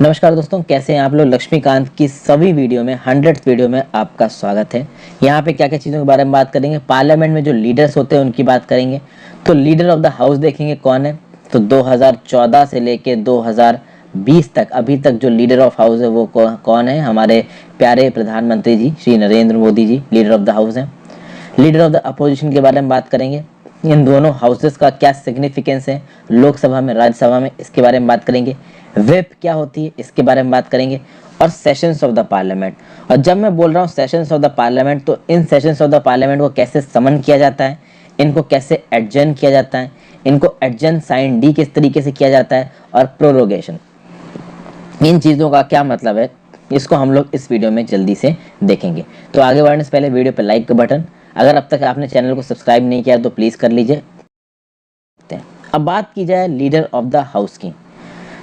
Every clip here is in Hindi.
नमस्कार दोस्तों, कैसे हैं आप लोग। लक्ष्मीकांत की सभी वीडियो में 100th वीडियो में आपका स्वागत है। यहाँ पे क्या क्या चीज़ों के बारे में बात करेंगे। पार्लियामेंट में जो लीडर्स होते हैं उनकी बात करेंगे। तो लीडर ऑफ द हाउस देखेंगे कौन है। तो 2014 से लेके 2020 तक अभी तक जो लीडर ऑफ हाउस है वो कौन है। हमारे प्यारे प्रधानमंत्री जी Shri Narendra Modi ji leader of the house हैं। लीडर ऑफ द अपोजिशन के बारे में बात करेंगे। इन दोनों हाउसेस का क्या सिग्निफिकेंस है लोकसभा में राज्यसभा में, इसके बारे में बात करेंगे। व्हिप क्या होती है इसके बारे में बात करेंगे। और सेशंस ऑफ द पार्लियामेंट। और जब मैं बोल रहा हूँ सेशंस ऑफ द पार्लियामेंट, तो इन सेशंस ऑफ द पार्लियामेंट को कैसे समन किया जाता है, इनको कैसे एडजर्न किया जाता है, इनको एडजर्न साइन डी किस तरीके से किया जाता है, और प्रोरोगेशन, इन चीज़ों का क्या मतलब है, इसको हम लोग इस वीडियो में जल्दी से देखेंगे। तो आगे बढ़ने से पहले वीडियो पर लाइक का बटन, अगर अब तक आपने चैनल को सब्सक्राइब नहीं किया तो प्लीज़ कर लीजिए। अब बात की जाए लीडर ऑफ द हाउस की,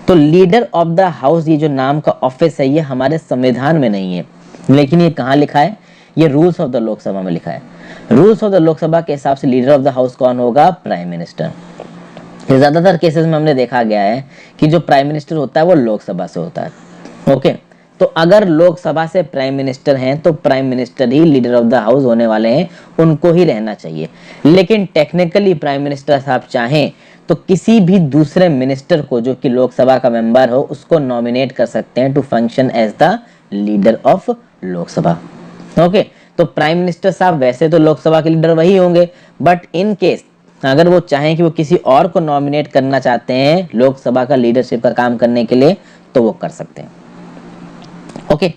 तो लीडर ऑफ द हाउस ये जो नाम का ऑफिस है ये हमारे संविधान में नहीं है, लेकिन ये कहाँ लिखा है, ये रूल्स ऑफ द लोकसभा में लिखा है। रूल्स ऑफ द लोकसभा के हिसाब से लीडर ऑफ द हाउस कौन होगा, प्राइम मिनिस्टर। ज़्यादातर केसेस में हमने देखा गया है कि जो प्राइम मिनिस्टर होता है वो लोकसभा से होता है। ओके, तो अगर लोकसभा से प्राइम मिनिस्टर हैं तो prime minister he leader of the house होने वाले हैं, उनको ही रहना चाहिए। लेकिन टेक्निकली प्राइम मिनिस्टर साहब चाहें तो किसी भी दूसरे मिनिस्टर को जो कि लोकसभा का मेंबर हो उसको नॉमिनेट कर सकते हैं to function as the leader of Lok Sabha. Okay, तो प्राइम मिनिस्टर साहब वैसे तो लोकसभा के लीडर वही होंगे, बट इन केस अगर वो चाहें कि वो किसी और को नॉमिनेट करना चाहते हैं लोकसभा का लीडरशिप का काम करने के लिए तो वो कर सकते हैं। ओके,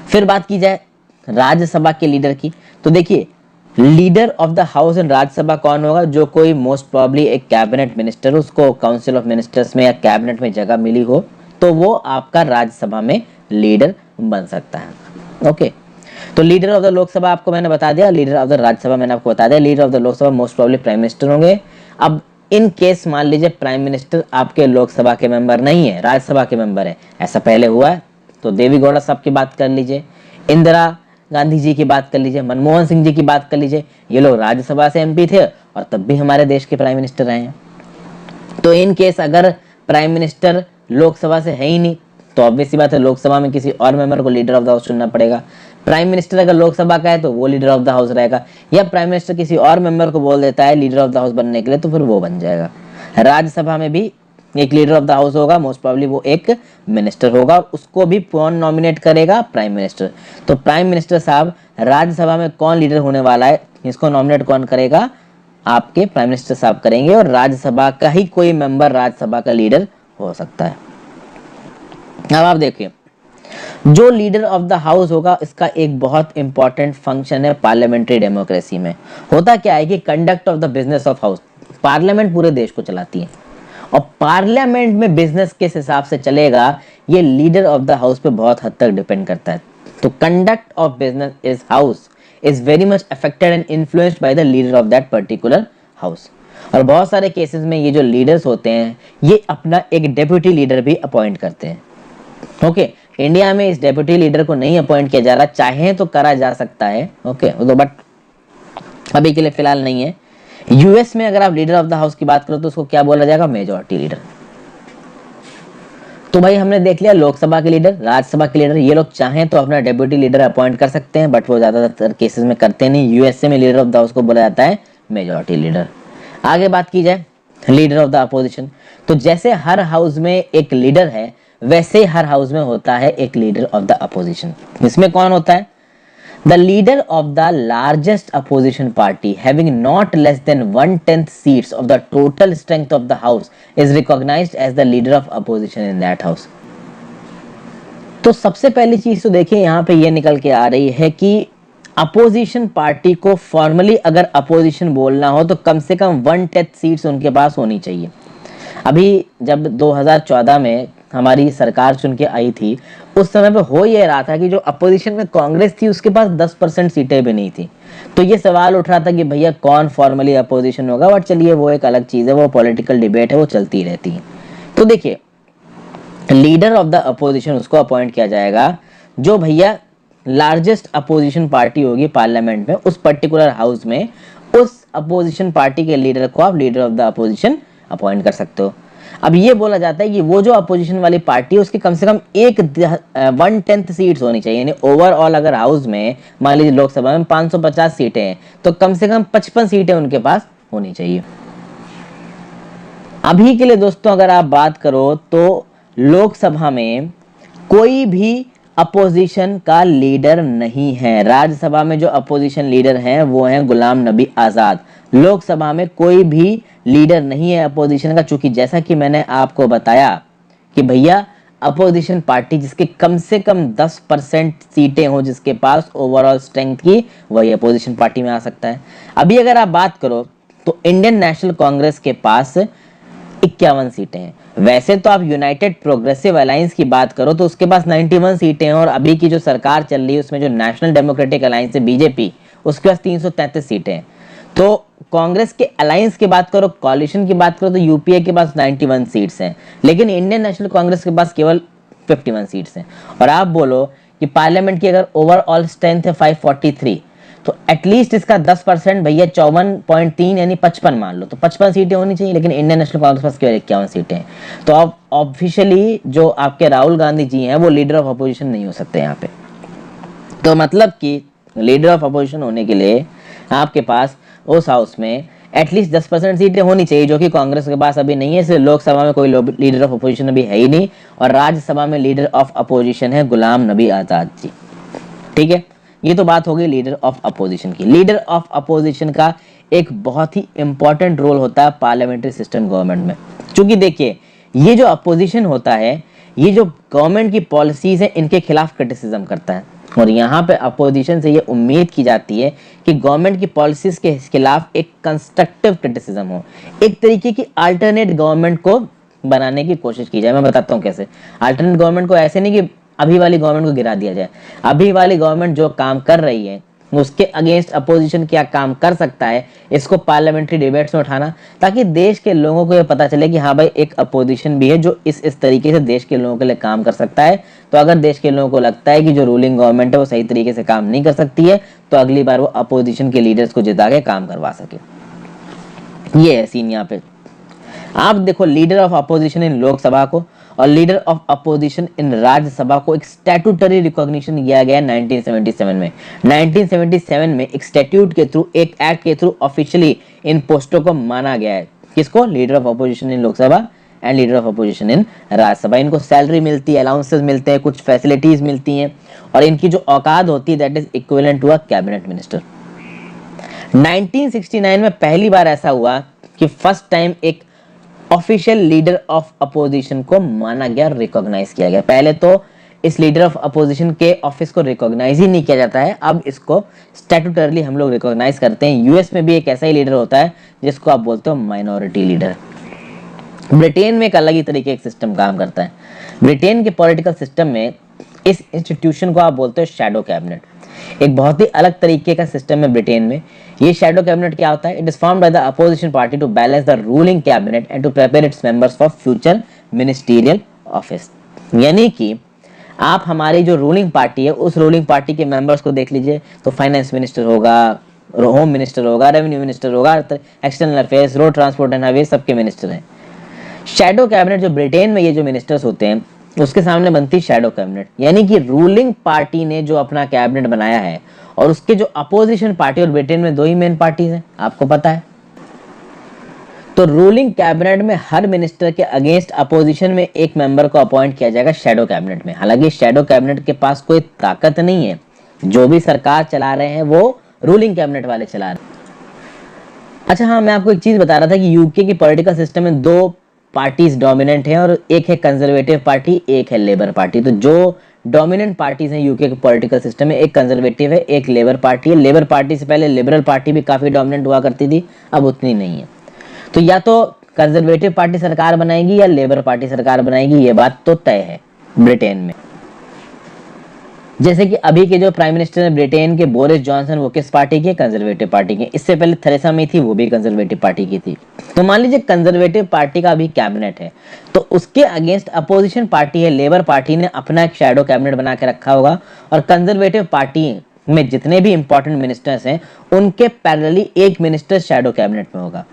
फिर बात की जाए राज्यसभा के लीडर की, तो देखिए leader of the house in Rajya Sabha कौन होगा, जो कोई मोस्ट प्रोबेबली एक कैबिनेट मिनिस्टर, उसको काउंसिल ऑफ मिनिस्टर्स में या कैबिनेट में जगह मिली हो तो वो आपका राज्यसभा में लीडर बन सकता है। ओके, तो लीडर ऑफ द लोकसभा आपको मैंने बता दिया, लीडर ऑफ द राज्यसभा मैंने आपको बता दिया। Leader of the Lok Sabha most probably prime minister होंगे। अब इन केस मान लीजिए प्राइम मिनिस्टर आपके लोकसभा के मेंबर नहीं है, राज्यसभा के मेंबर है, ऐसा पहले हुआ है, तो देवी गौड़ा साहब की बात कर लीजिए, इंदिरा गांधी जी की बात कर लीजिए, मनमोहन सिंह जी की बात कर लीजिए, ये लोग राज्यसभा से एमपी थे और तब भी हमारे देश के प्राइम मिनिस्टर रहे हैं। तो इन केस अगर प्राइम मिनिस्टर लोकसभा से है ही नहीं तो ऑब्वियस सी बात है लोकसभा में किसी और मेंबर को लीडर ऑफ द हाउस चुनना पड़ेगा। प्राइम मिनिस्टर अगर लोकसभा का है तो वो लीडर ऑफ द हाउस रहेगा, या प्राइम मिनिस्टर किसी और मेंबर को बोल देता है लीडर ऑफ द हाउस बनने के लिए तो फिर वो बन जाएगा। राज्यसभा में भी एक लीडर ऑफ द हाउस होगा, मोस्ट प्रोबेबली वो एक मिनिस्टर होगा, उसको भी कौन नॉमिनेट करेगा, प्राइम मिनिस्टर। तो प्राइम मिनिस्टर साहब राज्यसभा में कौन लीडर होने वाला है, इसको नॉमिनेट कौन करेगा, आपके प्राइम मिनिस्टर साहब करेंगे, और राज्यसभा का ही कोई मेंबर राज्यसभा का लीडर हो सकता है। अब आप देखिए जो लीडर ऑफ द हाउस होगा इसका एक बहुत इंपॉर्टेंट फंक्शन है पार्लियामेंट्री डेमोक्रेसी में। होता क्या है कि conduct of the business of house, parliament पूरे देश को चलाती है और पार्लियामेंट में बिजनेस किस हिसाब से चलेगा ये लीडर ऑफ द हाउस पे बहुत हद तक डिपेंड करता है। तो conduct of business is house is very much affected and influenced by the leader of that particular house. और बहुत सारे केसेस में ये जो लीडर्स होते हैं ये अपना एक डेप्यूटी लीडर भी अपॉइंट करते हैं। ओके, इंडिया में इस डेप्यूटी लीडर को नहीं अपॉइंट किया जा रहा, चाहे तो करा जा सकता है। ओके, तो बट अभी के लिए फिलहाल नहीं है। यूएस में अगर आप लीडर ऑफ द हाउस की बात करो तो उसको क्या बोला जाएगा, मेजॉरिटी लीडर। तो भाई हमने देख लिया लोकसभा के लीडर, राज्यसभा के लीडर, ये लोग चाहें तो अपना डेप्यूटी लीडर अपॉइंट कर सकते हैं, बट वो ज्यादातर केसेस में करते नहीं। यूएसए में लीडर ऑफ द हाउस को बोला जाता है मेजॉरिटी लीडर। आगे बात की जाए लीडर ऑफ द अपोजिशन, तो जैसे हर हाउस में एक लीडर है वैसे हर हाउस में होता है एक लीडर ऑफ द अपोजिशन। इसमें कौन होता है, the leader of the largest opposition party having not less than 1/10 seats of the total strength of the house is recognised as the leader of opposition in that house. तो सबसे पहली चीज तो देखिए यहाँ पे ये निकल के आ रही है कि अपोजिशन पार्टी को फॉर्मली अगर अपोजिशन बोलना हो तो कम से कम 1/10 सीट्स उनके पास होनी चाहिए। अभी जब 2014 में हमारी सरकार चुन के आई थी उस समय पे हो ये रहा था कि जो अपोजिशन में कांग्रेस थी उसके पास 10% सीटें भी नहीं थी। तो ये सवाल उठ रहा था कि भैया कौन फॉर्मली अपोजिशन होगा, बट चलिए वो एक अलग चीज़ है, वो पॉलिटिकल डिबेट है, वो चलती रहती है। तो देखिए लीडर ऑफ द अपोजिशन उसको अपॉइंट किया जाएगा जो भैया लार्जेस्ट अपोजिशन पार्टी होगी पार्लियामेंट में, उस पर्टिकुलर हाउस में उस अपोजिशन पार्टी के लीडर को आप leader of the opposition appoint कर सकते हो। अब ये बोला जाता है कि वो जो अपोजिशन वाली पार्टी है उसकी कम से कम 1/10 सीट्स होनी चाहिए, यानी ओवरऑल अगर हाउस में मान लीजिए लोकसभा में 550 सीटें हैं तो कम से कम 55 सीटें उनके पास होनी चाहिए। अभी के लिए दोस्तों अगर आप बात करो तो लोकसभा में कोई भी अपोजिशन का लीडर नहीं है। राज्यसभा में जो अपोजिशन लीडर हैं वो हैं गुलाम नबी आज़ाद। लोकसभा में कोई भी लीडर नहीं है अपोजिशन का, चूंकि जैसा कि मैंने आपको बताया कि भैया अपोजिशन पार्टी जिसके कम से कम 10% सीटें हो जिसके पास ओवरऑल स्ट्रेंथ की, वही अपोजिशन पार्टी में आ सकता है। अभी अगर आप बात करो तो इंडियन नेशनल कांग्रेस के पास 51 सीटें हैं। वैसे तो आप यूनाइटेड प्रोग्रेसिव अलायंस की बात करो तो उसके पास 91 सीटें हैं, और अभी की जो सरकार चल रही है उसमें जो नेशनल डेमोक्रेटिक अलायंस है बीजेपी, उसके पास 333 सीटें हैं। तो कांग्रेस के अलायंस की बात करो, कॉलिशन की बात करो तो यूपीए के पास 91 सीट्स हैं, लेकिन इंडियन नेशनल कांग्रेस के पास केवल 51 सीट्स हैं। और आप बोलो कि पार्लियामेंट की अगर ओवरऑल स्ट्रेंथ है 543, तो एटलीस्ट इसका 10% भैया 54.3 यानी 55 मान लो, तो 55 सीटें होनी चाहिए, लेकिन इंडियन नेशनल कांग्रेस पास केवल 51 सीटें हैं। तो अब ऑफिशियली जो आपके राहुल गांधी जी हैं वो लीडर ऑफ अपोजिशन नहीं हो सकते यहाँ पे। तो मतलब कि लीडर ऑफ अपोजिशन होने के लिए आपके पास उस हाउस में एटलीस्ट 10% सीटें होनी चाहिए, जो कि कांग्रेस के पास अभी नहीं है। इसलिए लोकसभा में कोई लीडर ऑफ अपोजिशन अभी है ही नहीं, और राज्यसभा में लीडर ऑफ अपोजिशन है गुलाम नबी आज़ाद जी। ठीक है, ये तो बात हो गई लीडर ऑफ अपोजिशन की। लीडर ऑफ अपोजिशन का एक बहुत ही इंपॉर्टेंट रोल होता है पार्लियामेंट्री सिस्टम गवर्नमेंट में। क्योंकि देखिए ये जो अपोजिशन होता है ये जो गवर्नमेंट की पॉलिसीज है इनके खिलाफ क्रिटिसिज्म करता है, और यहाँ पे अपोजिशन से ये उम्मीद की जाती है कि गवर्नमेंट की पॉलिसीज के खिलाफ एक कंस्ट्रक्टिव क्रिटिसिज्म हो, एक तरीके की अल्टरनेट गवर्नमेंट को बनाने की कोशिश की जाए। मैं बताता हूँ कैसे। अल्टरनेट गवर्नमेंट को ऐसे नहीं कि अभी वाली गवर्नमेंट को गिरा दिया जाए, अभी वाली गवर्नमेंट जो काम कर रही है उसके अगेंस्ट अपोजिशन क्या काम कर सकता है, इसको पार्लियामेंट्री डिबेट्स में उठाना, ताकि देश के लोगों को ये पता चले कि हाँ भाई एक अपोजिशन भी है जो इस तरीके से देश के लोगों के लिए काम कर सकता है। तो अगर देश के लोगों को लगता है कि जो रूलिंग गवर्नमेंट है वो सही तरीके से काम नहीं कर सकती है, तो अगली बार वो अपोजिशन के लीडर्स को जिता के काम करवा सके। ये है सीन यहाँ पे। आप देखो लीडर ऑफ अपोजिशन इन लोकसभा को और लीडर ऑफ अपोजिशन इन राज्यसभा को एक स्टैट्यूटरी रिकॉग्निशन दिया गया 1977 में। 1977 में एक स्टैट्यूट के थ्रू, एक एक्ट के थ्रू ऑफिशियली इन पोस्टों को माना गया है। किसको? Leader of opposition in Lok Sabha and leader of opposition इन राज्यसभा। इनको सैलरी मिलती है, अलाउंसेस मिलते हैं, कुछ फैसिलिटीज मिलती हैं, और इनकी जो औकात होती है that is equivalent to a cabinet minister. 1969 में पहली बार ऐसा हुआ कि फर्स्ट टाइम एक ऑफिशियल लीडर ऑफ अपोजिशन को माना गया, रिकॉग्नाइज किया गया। पहले तो इस लीडर ऑफ अपोजिशन के ऑफिस को रिकॉग्नाइज ही नहीं किया जाता है, अब इसको स्टैट्यूटरली हम लोग रिकॉग्नाइज करते हैं। यूएस में भी एक ऐसा ही लीडर होता है जिसको आप बोलते हो माइनॉरिटी लीडर। ब्रिटेन में एक अलग ही तरीके का सिस्टम काम करता है। ब्रिटेन के पॉलिटिकल सिस्टम में इस इंस्टीट्यूशन को आप बोलते हो शैडो कैबिनेट। एक बहुत ही अलग तरीके का सिस्टम है ब्रिटेन में। ये शैडो कैबिनेट क्या होता है? It is formed by the opposition party to balance the ruling cabinet and to prepare its members for future ministerial office. यानी कि आप हमारी जो रूलिंग पार्टी है उस रूलिंग पार्टी के मेंबर्स को देख लीजिए, तो फाइनेंस मिनिस्टर होगा, होम मिनिस्टर होगा, रेवेन्यू मिनिस्टर होगा, external affairs, road transport and highway, सबके मिनिस्टर हैं। शैडो कैबिनेट जो ब्रिटेन में ये जो मिनिस्टर्स होते हैं उसके सामने बनती शैडो कैबिनेट, यानी कि रूलिंग पार्टी ने जो अपना कैबिनेट बनाया है और उसके जो अपोजिशन पार्टी, और ब्रिटेन में दो ही मेन पार्टीज हैं आपको पता है, तो रूलिंग कैबिनेट में हर मिनिस्टर के अगेंस्ट अपोजिशन में एक मेंबर को अपॉइंट किया जाएगा शैडो कैबिनेट में। हालांकि शैडो कैबिनेट के पास कोई ताकत नहीं है, जो भी सरकार चला रहे हैं वो रूलिंग कैबिनेट वाले चला रहे हैं। अच्छा हाँ, मैं आपको एक चीज बता रहा था कि यूके की पॉलिटिकल सिस्टम में दो पार्टीज डोमिनेंट हैं, और एक है कंजर्वेटिव पार्टी, एक है लेबर पार्टी। तो जो डोमिनेंट पार्टीज हैं यूके के पॉलिटिकल सिस्टम में, एक कंजर्वेटिव है, एक लेबर पार्टी है। लेबर पार्टी से पहले लिबरल पार्टी भी काफी डोमिनेंट हुआ करती थी, अब उतनी नहीं है। तो या तो कंजर्वेटिव पार्टी सरकार बनाएगी या लेबर पार्टी सरकार बनाएगी, ये बात तो तय है ब्रिटेन में। जैसे कि अभी के जो प्राइम मिनिस्टर हैं ब्रिटेन के, बोरिस जॉनसन, वो किस पार्टी के? कंजर्वेटिव पार्टी के। इससे पहले थेरेसा मे थी, वो भी कंजर्वेटिव पार्टी की थी। तो मान लीजिए कंजर्वेटिव पार्टी का अभी कैबिनेट है, तो उसके अगेंस्ट अपोजिशन पार्टी है लेबर पार्टी ने अपना एक शैडो कैबिनेट बना के रखा होगा, और कंजर्वेटिव पार्टी में जितने भी इंपॉर्टेंट मिनिस्टर्स हैं उनके पैरेलली एक मिनिस्टर शैडो कैबिनेट में होगा।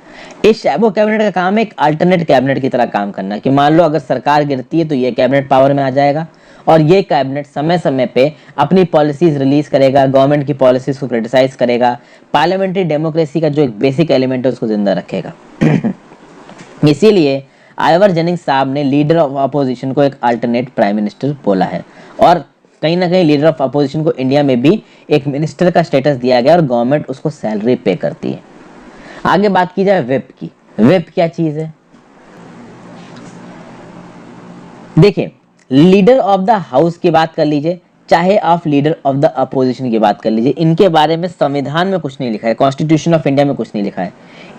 इस शैडो कैबिनेट का काम है एक अल्टरनेट कैबिनेट की तरह काम करना, कि मान लो अगर सरकार गिरती है तो ये कैबिनेट पावर में आ जाएगा और ये कैबिनेट समय समय पे अपनी पॉलिसीज रिलीज करेगा, गवर्नमेंट की पॉलिसीज को क्रिटिसाइज करेगा, पार्लियामेंट्री डेमोक्रेसी का जो एक बेसिक एलिमेंट है उसको जिंदा रखेगा। इसीलिए आइवर जेनिंग्स साहब ने लीडर ऑफ अपोजिशन को एक अल्टरनेट प्राइम मिनिस्टर बोला है, और कहीं ना कहीं लीडर ऑफ अपोजिशन को इंडिया में भी एक मिनिस्टर का स्टेटस दिया गया और गवर्नमेंट उसको सैलरी पे करती है। आगे बात की जाए व्हिप की। व्हिप क्या चीज है? देखिए, लीडर ऑफ द हाउस की बात कर लीजिए, चाहे आप लीडर ऑफ द अपोजिशन की बात कर लीजिए, इनके बारे में संविधान में कुछ नहीं लिखा है, कॉन्स्टिट्यूशन ऑफ इंडिया में कुछ नहीं लिखा है।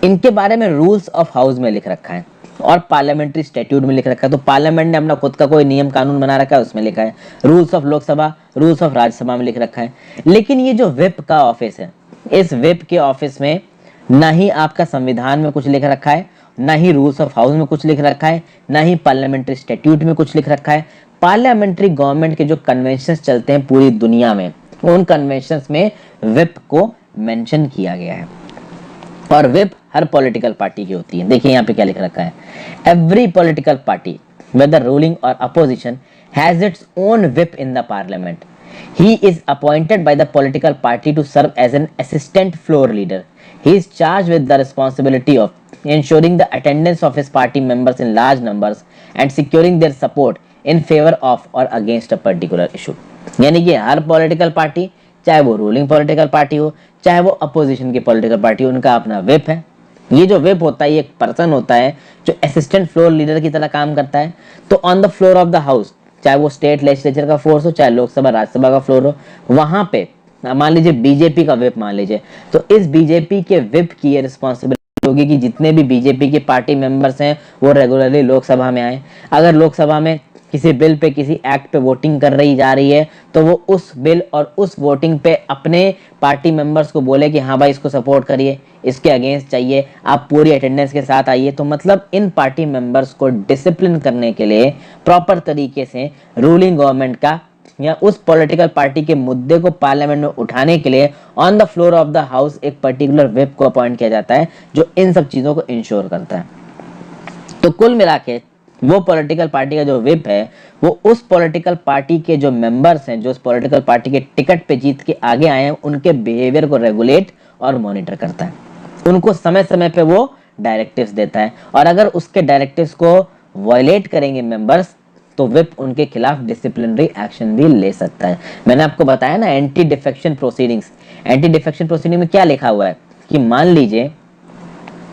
इनके बारे में रूल्स ऑफ हाउस में लिख रखा है और पार्लियामेंट्री स्टैट्यूट में लिख रखा है। तो पार्लियामेंट ने अपना खुद का कोई नियम कानून बना रखा है, उसमें लिखा है। Rules of Lok Sabha, rules of Rajya Sabha में लिख रखा है। लेकिन ये जो व्हिप का ऑफिस है, इस व्हिप के ऑफिस में ना ही आपका संविधान में कुछ लिख रखा है, ना ही रूल्स ऑफ हाउस में कुछ लिख रखा है, ना ही पार्लियामेंट्री स्टैट्यूट में कुछ लिख रखा है। पार्लियामेंट्री गवर्नमेंट के जो कन्वेंशंस चलते हैं पूरी दुनिया में, उन कन्वेंशंस में व्हिप को मेंशन किया गया है। और व्हिप हर पॉलिटिकल पार्टी की होती है। देखिए यहाँ पे क्या लिख रखा है, every political party whether ruling or opposition has its own whip in the parliament. He is appointed by the political party to serve as an assistant floor leader. He is charged with the responsibility of ensuring the attendance of his party members in large numbers and securing their support in favor of or against a particular issue. यानी कि हर पॉलिटिकल पार्टी, चाहे वो रूलिंग पॉलिटिकल पार्टी हो, चाहे वो अपोजिशन की पॉलिटिकल पार्टी हो, उनका अपना व्हिप है। ये जो व्हिप होता है, ये एक पर्सन होता है जो असिस्टेंट फ्लोर लीडर की तरह काम करता है। तो on the floor of the house, चाहे वो स्टेट लेजिस्लेचर का फोर्स हो, चाहे लोकसभा राज्यसभा का फ्लोर हो, वहां पे मान लीजिए बीजेपी का व्हिप मान लीजिए, तो इस बीजेपी के व्हिप की ये रिस्पॉन्सिबिलिटी होगी कि जितने भी बीजेपी के पार्टी मेंबर्स हैं वो रेगुलरली लोकसभा में आए। अगर लोकसभा में किसी बिल पे, किसी एक्ट पे वोटिंग कर रही जा रही है, तो वो उस बिल और उस वोटिंग पे अपने पार्टी मेंबर्स को बोले कि हाँ भाई इसको सपोर्ट करिए, इसके अगेंस्ट चाहिए, आप पूरी अटेंडेंस के साथ आइए। तो मतलब इन पार्टी मेंबर्स को डिसिप्लिन करने के लिए प्रॉपर तरीके से रूलिंग गवर्नमेंट का या उस पॉलिटिकल पार्टी के मुद्दे को पार्लियामेंट में उठाने के लिए on the floor of the house एक पर्टिकुलर व्हिप को अपॉइंट किया जाता है जो इन सब चीजों को इंश्योर करता है। तो कुल मिला के वो पॉलिटिकल पार्टी का जो व्हिप है वो उस पॉलिटिकल पार्टी के जो मेंबर्स हैं, जो उस पॉलिटिकल पार्टी के टिकट पे जीत के आगे आए हैं, उनके बिहेवियर को रेगुलेट और मॉनिटर करता है। उनको समय समय पे वो डायरेक्टिव्स देता है और अगर उसके डायरेक्टिव्स को वायलेट करेंगे मेंबर्स तो व्हिप उनके खिलाफ डिसिप्लिनरी एक्शन भी ले सकता है। मैंने आपको बताया ना anti defection proceedings. Anti defection proceeding में क्या लिखा हुआ है कि मान लीजिए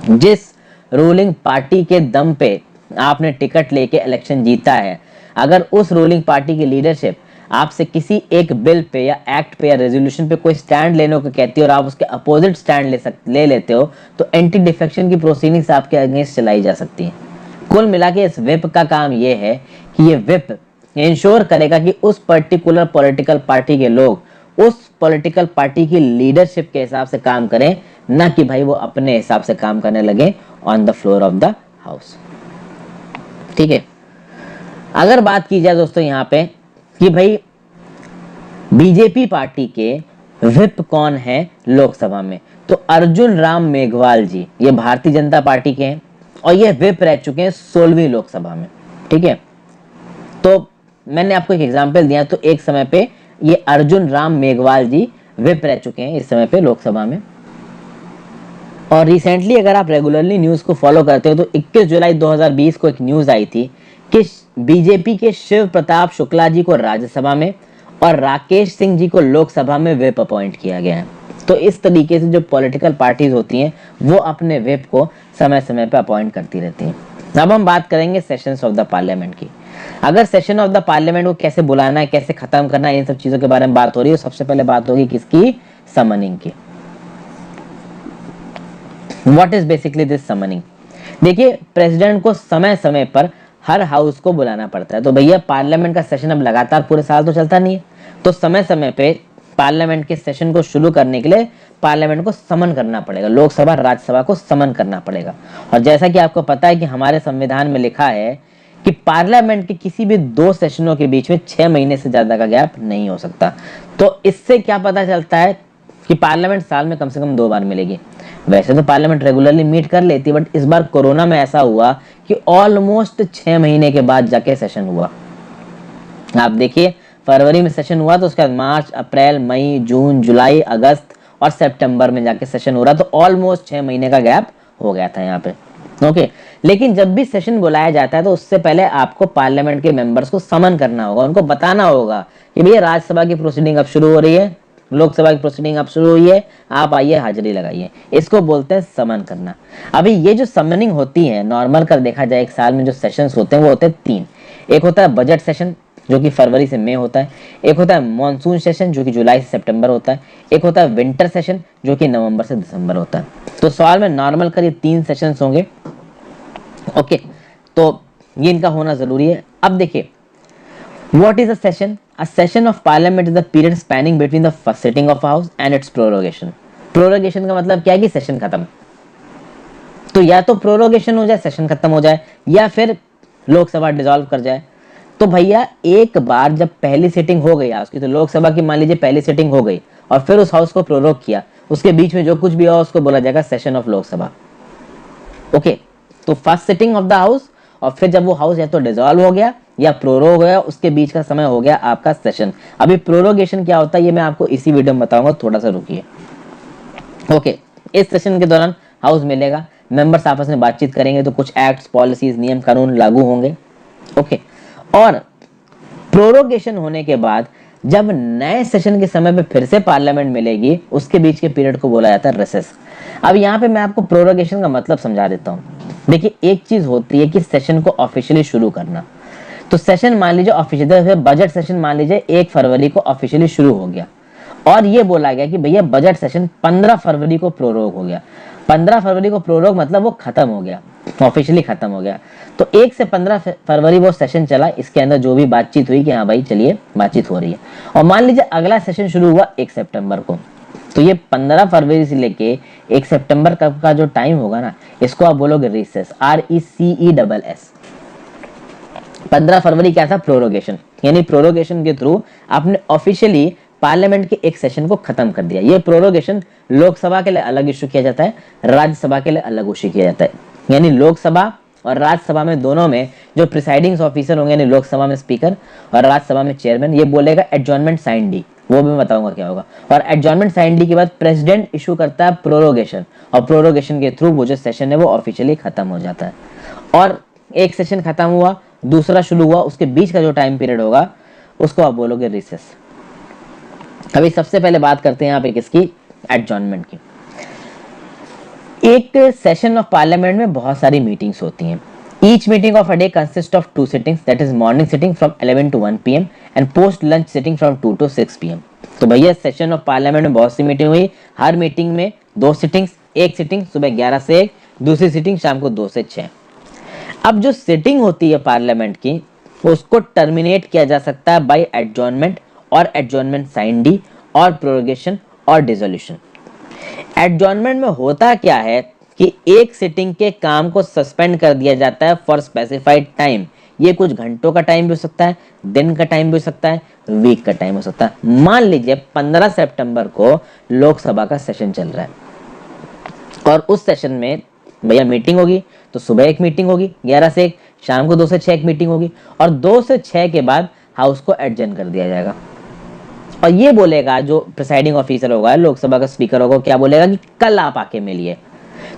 जिस रूलिंग पार्टी के दम पे आपने टिकट लेके इलेक्शन जीता है, अगर उस रूलिंग पार्टी की लीडरशिप आपसे किसी एक बिल पे या एक्ट पे या रेजोल्यूशन पे कोई स्टैंड लेने को कहती है और आप उसके अपोजिट स्टैंड ले लेते हो तो एंटी डिफेक्शन की प्रोसीडिंग्स आपके अगेंस्ट चलाई जा सकती है। कुल मिला के इस व्हिप का काम ये है कि ये व्हिप इंश्योर करेगा कि उस पर्टिकुलर पॉलिटिकल पार्टी के लोग उस पॉलिटिकल पार्टी की लीडरशिप के हिसाब से काम करें, ना कि भाई वो अपने हिसाब से काम करने लगे on the floor of the house. ठीक है, अगर बात की जाए दोस्तों यहाँ पे कि भाई बीजेपी पार्टी के व्हिप कौन है लोकसभा में, तो अर्जुन राम मेघवाल जी, ये भारतीय जनता पार्टी के हैं और ये व्हिप रह चुके हैं 16वीं लोकसभा में। ठीक है, तो मैंने आपको एक एग्जांपल दिया, तो एक समय पे ये अर्जुन राम मेघवाल जी व्हिप रह चुके हैं इस समय पे लोकसभा में। और रिसेंटली अगर आप रेगुलरली न्यूज़ को फॉलो करते हो तो 21 जुलाई 2020 को एक न्यूज़ आई थी कि बीजेपी के शिव प्रताप शुक्ला जी को राज्यसभा में और राकेश सिंह जी को लोकसभा में व्हिप अपॉइंट किया गया है। तो इस तरीके से जो पॉलिटिकल पार्टीज होती हैं वो अपने व्हिप को समय समय पर अपॉइंट करती रहती हैं। अब हम बात करेंगे सेशंस ऑफ द पार्लियामेंट की। अगर सेशन ऑफ द पार्लियामेंट को कैसे बुलाना है, कैसे खत्म करना है, इन सब चीजों के बारे में बात हो रही है। सबसे पहले बात होगी किसकी? समनिंग की। What is basically this summoning? देखिए, प्रेसिडेंट को समय समय पर हर हाउस को बुलाना पड़ता है। तो भैया पार्लियामेंट का सेशन अब लगातार पूरे साल तो चलता नहीं है, तो समय समय पे पार्लियामेंट के सेशन को शुरू करने के लिए पार्लियामेंट को समन करना पड़ेगा, लोकसभा राज्यसभा को समन करना पड़ेगा। और जैसा कि आपको पता है कि हमारे संविधान में लिखा है कि पार्लियामेंट के किसी भी 2 सेशनों के बीच में 6 महीने से ज्यादा का गैप नहीं हो सकता। तो इससे क्या पता चलता है कि पार्लियामेंट साल में कम से कम 2 बार मिलेगी। वैसे तो पार्लियामेंट रेगुलरली मीट कर लेती है, बट इस बार कोरोना में ऐसा हुआ कि ऑलमोस्ट 6 महीने के बाद जाके सेशन हुआ। आप देखिए, फरवरी में सेशन हुआ तो उसके बाद मार्च, अप्रैल, मई, जून, जुलाई, अगस्त और सितंबर में जाके सेशन हो रहा, तो ऑलमोस्ट 6 महीने का गैप हो गया था यहाँ पे। ओके, लेकिन जब भी सेशन बुलाया जाता है तो उससे पहले आपको पार्लियामेंट के मेंबर्स को समन करना होगा, उनको बताना होगा कि भैया राज्यसभा की प्रोसीडिंग अब शुरू हो रही है, लोकसभा की प्रोसीडिंग अब शुरू हुई है, आप आइए हाजिरी लगाइए। इसको बोलते हैं समन करना। अभी ये जो समनिंग होती है, नॉर्मल कर देखा जाए एक साल में जो सेशंस होते हैं वो होते हैं 3। एक होता है बजट सेशन जो कि फरवरी से मई होता है, एक होता है मॉनसून सेशन जो कि जुलाई से सितंबर होता है, एक होता है विंटर सेशन जो कि नवंबर से दिसंबर होता है। तो साल में नॉर्मल कर ये 3 सेशंस होंगे। ओके, तो ये इनका होना जरूरी है। अब देखिए, what is a session? A session of parliament is the period spanning between the first sitting of house and it's prorogation. Prorogation का मतलब क्या है कि सेशन खत्म। तो या तो प्रोरोगेशन हो जाए, सेशन खत्म हो जाए, या फिर लोकसभा डिसॉल्व कर जाए। तो भैया एक बार जब पहली सिटिंग हो गई हाउस की, तो लोकसभा की मान लीजिए पहली सिटिंग हो गई और फिर उस हाउस को प्रोरोग किया, उसके बीच में जो कुछ भी हुआ उसको बोला जाएगा सेशन ऑफ लोकसभा। ओके, तो first sitting of the house, और फिर जब वो हाउस या तो डिसॉल्व हो गया या प्रोरोग हो गया, उसके बीच का समय हो गया आपका सेशन। अभी प्रोरोगेशन क्या होता है ये मैं आपको इसी वीडियो में बताऊंगा, थोड़ा सा रुकिए। ओके, इस सेशन के दौरान हाउस मिलेगा, मेंबर्स आपस में बातचीत करेंगे, तो कुछ एक्ट्स, पॉलिसीज, नियम कानून लागू होंगे। ओके, और प्रोरोगेशन होने के बाद जब नए सेशन के समय पे फिर से पार्लियामेंट मिलेगी, उसके बीच के पीरियड को बोला जाता है रिसेस। अब यहाँ पे मैं आपको प्रोरोगेशन का मतलब समझा देता हूँ। देखिए, एक चीज होती है कि सेशन को ऑफिशियली शुरू करना। तो सेशन मान लीजिए ऑफिशियल बजट सेशन मान लीजिए 1 फरवरी को ऑफिशियली शुरू हो गया, और ये बोला गया कि भैया बजट सेशन 15 फरवरी को प्रोरोग हो गया। 15 फरवरी को प्रोरोग मतलब वो खत्म हो गया, ऑफिशियली खत्म हो गया। तो 1 से 15 फरवरी वो सेशन चला, इसके अंदर जो भी बातचीत हुई कि हाँ भाई चलिए बातचीत हो रही है। और मान लीजिए अगला सेशन शुरू हुआ 1 सितंबर को, तो ये 15 फरवरी से लेके 1 सितंबर का जो टाइम होगा ना, इसको आप बोलोगे रिसेस, RECESS। 15 फरवरी क्या था? प्रोरोगेशन, यानी प्रोरोगेशन के थ्रू आपने ऑफिशियली पार्लियामेंट के एक सेशन को खत्म कर दिया। ये प्रोरोगेशन लोकसभा के लिए अलग इशू किया जाता है, राज्यसभा के लिए अलग इशू किया जाता है। यानी लोकसभा और राज्यसभा में दोनों में जो प्रिसाइडिंग ऑफिसर होंगे, यानी लोकसभा में स्पीकर और राज्यसभा में चेयरमैन, ये बोलेगा एडजॉर्नमेंट साइन डी, वो भी मैं बताऊंगा क्या होगा। और एडजॉर्नमेंट साइन डी के बाद प्रेसिडेंट इशू करता है प्रोरोगेशन, और प्रोरोगेशन के थ्रू वो जो सेशन है वो ऑफिशियली खत्म हो जाता है। और एक सेशन खत्म हुआ, दूसरा शुरू हुआ, उसके बीच का जो टाइम पीरियड होगा उसको आप बोलोगे रिसेस। अभी सबसे पहले बात करते हैं यहाँ पे किसकी? एडजॉर्नमेंट की। एक सेशन ऑफ पार्लियामेंट में बहुत सारी मीटिंग्स होती हैं। Each meeting of a day consist of 2 sittings, that is morning sitting from 11 to 1 PM and post lunch sitting from 2 to 6 PM। तो भैया सेशन ऑफ पार्लियामेंट में बहुत सी मीटिंग हुई, हर मीटिंग में 2 सिटिंग्स, एक सिटिंग सुबह 11 से 1, दूसरी सिटिंग शाम को 2 से 6। अब जो सिटिंग होती है पार्लियामेंट की, उसको टर्मिनेट किया जा सकता है बाय एडजॉर्नमेंट और एडजॉर्नमेंट साइन डी और प्रोरोगेशन और डिसोल्यूशन। एडजॉर्नमेंट में होता क्या है कि एक सिटिंग के काम को सस्पेंड कर दिया जाता है फॉर स्पेसिफाइड टाइम। ये कुछ घंटों का टाइम भी हो सकता है, दिन का टाइम भी हो सकता है, वीक का टाइम हो सकता है। मान लीजिए 15 सितंबर को लोकसभा का सेशन चल रहा है, और उस सेशन में भैया मीटिंग होगी, तो सुबह एक मीटिंग होगी 11 से 1, शाम को 2 से 6 एक मीटिंग होगी, और 2 से 6 के बाद हाउस को एडजर्न कर दिया जाएगा। और ये बोलेगा जो प्रिसाइडिंग ऑफिसर होगा, लोकसभा का स्पीकर होगा, क्या बोलेगा कि कल आप आके मिलिए।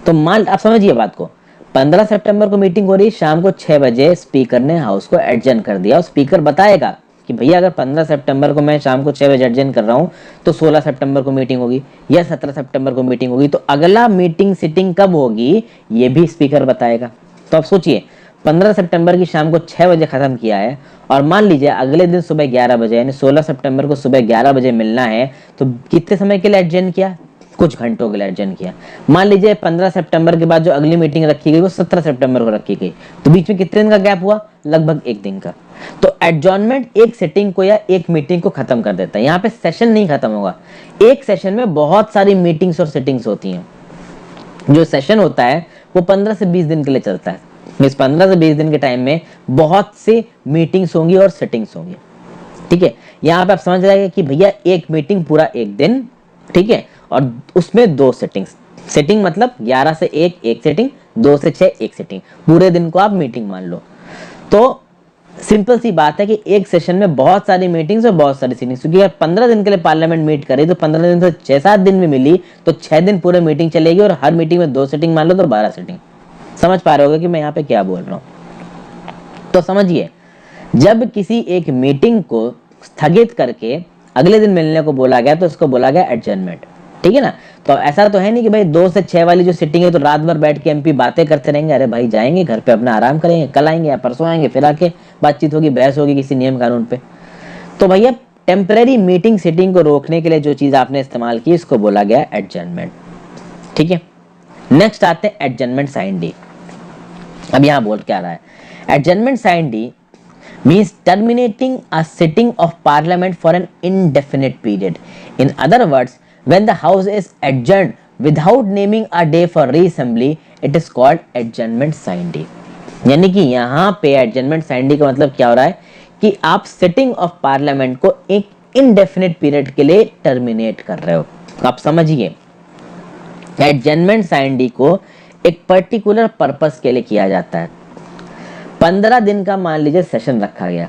तो मान आप समझिए बात को, 15 सितंबर को मीटिंग हो रही, शाम को 6 बजे स्पीकर ने हाउस को एडजर्न कर दिया, और स्पीकर बताएगा कि भैया अगर 15 सितंबर को मैं शाम को 6 बजे एडजर्न कर रहा हूँ, तो 16 सितंबर को मीटिंग होगी या 17 सितंबर को मीटिंग होगी, तो अगला मीटिंग सिटिंग कब होगी ये भी स्पीकर बताएगा। तो आप सोचिए, 15 सितंबर की शाम को 6 बजे खत्म किया है, और मान लीजिए अगले दिन सुबह 11 बजे, यानी 16 सितंबर को सुबह 11 बजे मिलना है, तो कितने समय के लिए एडजर्न किया? कुछ घंटों के लिए एडजर्न किया। मान लीजिए 15 सितंबर के बाद जो अगली मीटिंग रखी गई वो 17 सितंबर को रखी गई, तो बीच में कितने दिन का गैप हुआ? लगभग 1 दिन का। तो एडजॉर्नमेंट एक सिटिंग को या एक मीटिंग को खत्म कर देता है। यहाँ पे सेशन नहीं खत्म होगा, एक सेशन में बहुत सारी मीटिंग्स और सिटिंग्स होती हैं। जो सेशन होता है वो 15 से 20 दिन के लिए चलता है। इस 15 से 20 दिन के टाइम में बहुत सी मीटिंग्स होंगी और सेटिंग्स होंगी, ठीक है। यहाँ पे आप समझ जाएंगे कि भैया एक मीटिंग पूरा एक दिन, ठीक है, और उसमें 2 सेटिंग्स। सेटिंग मतलब 11 से 1 एक सेटिंग, 2 से 6 एक सेटिंग, पूरे दिन को आप मीटिंग मान लो। तो सिंपल सी बात है कि एक सेशन में बहुत सारी मीटिंग्स और बहुत सारी सीटिंग्स, क्योंकि अगर 15 दिन के लिए पार्लियामेंट मीट करे तो 15 दिन से 6-7 दिन में मिली तो 6 दिन पूरे मीटिंग चलेगी, और हर मीटिंग में 2 सेटिंग मान लो तो 12 सेटिंग। समझ पा रहे होगे कि मैं यहाँ पे क्या बोल रहा हूँ। तो समझिए, जब किसी एक मीटिंग को स्थगित करके अगले दिन मिलने को बोला गया तो उसको बोला गया एडजर्नमेंट, ठीक है ना। तो ऐसा तो है नहीं कि भाई 2 से 6 वाली जो सिटिंग है तो रात भर बैठ के एमपी बातें करते रहेंगे, अरे भाई जाएंगे घर पे अपना आराम करेंगे, कल आएंगे या परसों आएंगे, फिर आके बातचीत होगी, बहस होगी किसी नियम कानून पे। तो भैया टेम्परेरी मीटिंग सिटिंग को रोकने के लिए जो चीज आपने इस्तेमाल की इसको बोला गया एडजर्नमेंट, ठीक है। नेक्स्ट आते हैं एडजर्नमेंट साइन डी। अब यहाँ बोल क्या रहा है, adjournment sine die means terminating a sitting of parliament for an indefinite period. In other words, when the house is adjourned without naming a day for reassembly, it is called adjournment sine die. यानी कि यहाँ पे adjournment sine die का मतलब क्या हो रहा है कि आप सिटिंग ऑफ पार्लियामेंट को एक इनडेफिनेट पीरियड के लिए टर्मिनेट कर रहे हो। आप समझिए, एडजर्नमेंट साइन डी को एक पर्टिकुलर पर्पस के लिए किया जाता है। 15 दिन का मान लीजिए सेशन रखा गया,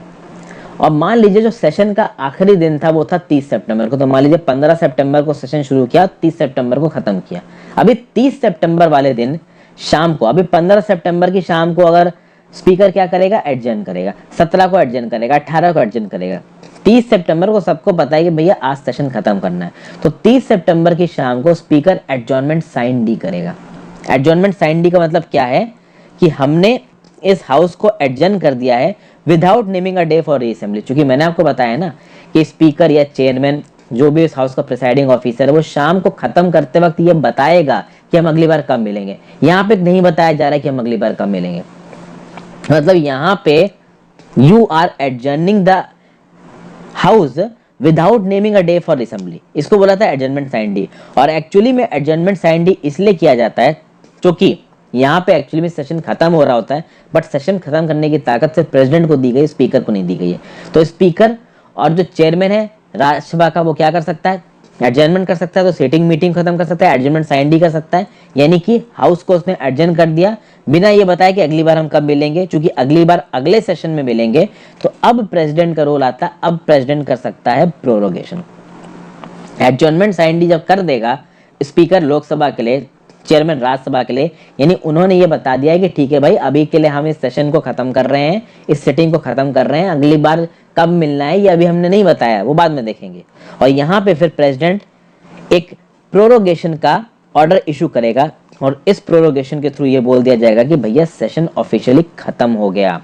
और मान लीजिए जो सेशन का आखिरी दिन था वो था 30 सितंबर को, तो मान लीजिए 15 सितंबर को सेशन शुरू किया, 30 सितंबर को खत्म किया। अभी 30 सितंबर वाले दिन शाम को, अभी 15 सितंबर की शाम को अगर स्पीकर क्या करेगा, एडजर्न करेगा, 17 को एडजर्न करेगा, 18 को एडजर्न करेगा। 30 सितंबर को सबको पता है कि भैया आज सेशन खत्म करना है, तो 30 सितंबर की शाम को स्पीकर एडजॉर्नमेंट साइन डी करेगा। एडजॉर्नमेंट साइन डी का मतलब क्या है कि हमने इस हाउस को एडजर्न कर दिया है without naming a day for reassembly. क्योंकि मैंने आपको बताया ना कि स्पीकर या चेयरमैन जो भी इस हाउस का प्रिसाइडिंग ऑफिसर है वो शाम को खत्म करते वक्त ये बताएगा कि हम अगली बार कब मिलेंगे। यहाँ पे नहीं बताया जा रहा है कि हम अगली बार कब मिलेंगे, मतलब यहाँ पे you are adjourning the house without naming a day for assembly, इसको बोला था एडजर्नमेंट साइन डी। और एक्चुअली में एडजर्नमेंट साइन डी इसलिए किया जाता है क्योंकि यहाँ पे एक्चुअली में सेशन खत्म हो रहा होता है, बट सेशन खत्म करने की ताकत सिर्फ प्रेसिडेंट को दी गई, स्पीकर को नहीं दी गई है। तो स्पीकर और जो चेयरमैन है राज्यसभा का वो क्या कर सकता है, एडजर्नमेंट कर सकता है, तो सिटिंग मीटिंग खत्म कर सकता है, एडजर्नमेंट साइन डी कर सकता है, यानी कि हाउस को उसने एडजर्न कर दिया बिना ये बताया कि अगली बार हम कब मिलेंगे, क्योंकि अगली बार अगले सेशन में मिलेंगे। तो अब प्रेसिडेंट का रोल आता है, अब प्रेसिडेंट कर सकता है प्रोरोगेशन। एडजर्नमेंट साइन डी जब कर देगा स्पीकर लोकसभा के लिए, चेयरमैन राज्यसभा के लिए, यानी उन्होंने ये बता दिया है कि ठीक है भाई अभी के लिए हम इस सेशन को खत्म कर रहे हैं, इस सिटिंग को खत्म कर रहे हैं, अगली बार कब मिलना है ये अभी हमने नहीं बताया, वो बाद में देखेंगे। और यहाँ पे फिर प्रेसिडेंट एक प्रोरोगेशन का ऑर्डर इशू करेगा, और इस प्रोरोगेशन के थ्रू ये बोल दिया जाएगा कि भैया सेशन ऑफिशियली खत्म हो गया।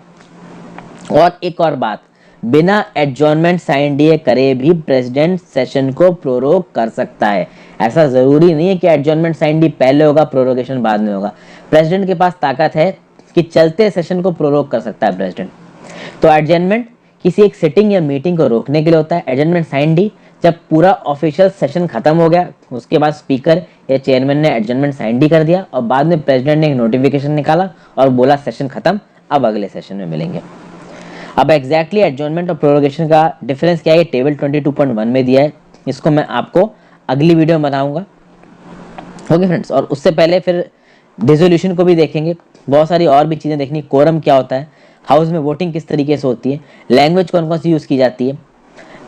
और एक और बात, बिना एडजॉर्नमेंट साइन डी करे भी प्रेसिडेंट सेशन को प्रोरोग कर सकता है। ऐसा जरूरी नहीं है कि एडजॉर्नमेंट साइन डी पहले होगा प्रोरोगेशन बाद में होगा। प्रेसिडेंट के पास ताकत है कि चलते सेशन को प्रोरोग कर सकता है प्रेसिडेंट। तो एडजॉर्नमेंट किसी एक सिटिंग या मीटिंग को रोकने के लिए होता है। एडजॉर्नमेंट साइन डी जब पूरा ऑफिशियल सेशन खत्म हो गया, उसके बाद स्पीकर या चेयरमैन ने एडजॉर्नमेंट साइन डी कर दिया, और बाद में प्रेसिडेंट ने एक नोटिफिकेशन निकाला और बोला सेशन खत्म, अब अगले सेशन में मिलेंगे। अब एग्जैक्टली एडजॉर्नमेंट और प्रोरोगेशन का डिफरेंस क्या है, टेबल 22.1 में दिया है, इसको मैं आपको अगली वीडियो में बताऊंगा। ओके फ्रेंड्स, और उससे पहले फिर डिसोल्यूशन को भी देखेंगे, बहुत सारी और भी चीज़ें देखनी, कोरम क्या होता है, हाउस में वोटिंग किस तरीके से होती है, लैंग्वेज कौन कौन सी यूज़ की जाती है,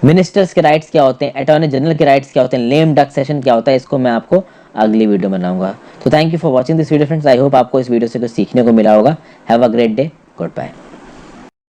मिनिस्टर्स के राइट्स क्या होते हैं, अटॉर्नी जनरल के राइट्स क्या होते हैं, लेम डक सेशन क्या होता है, इसको मैं आपको अगली वीडियो में बनाऊंगा। तो thank you for watching this video friends, I hope आपको इस वीडियो से कुछ सीखने को मिला होगा। Have a great day, good bye.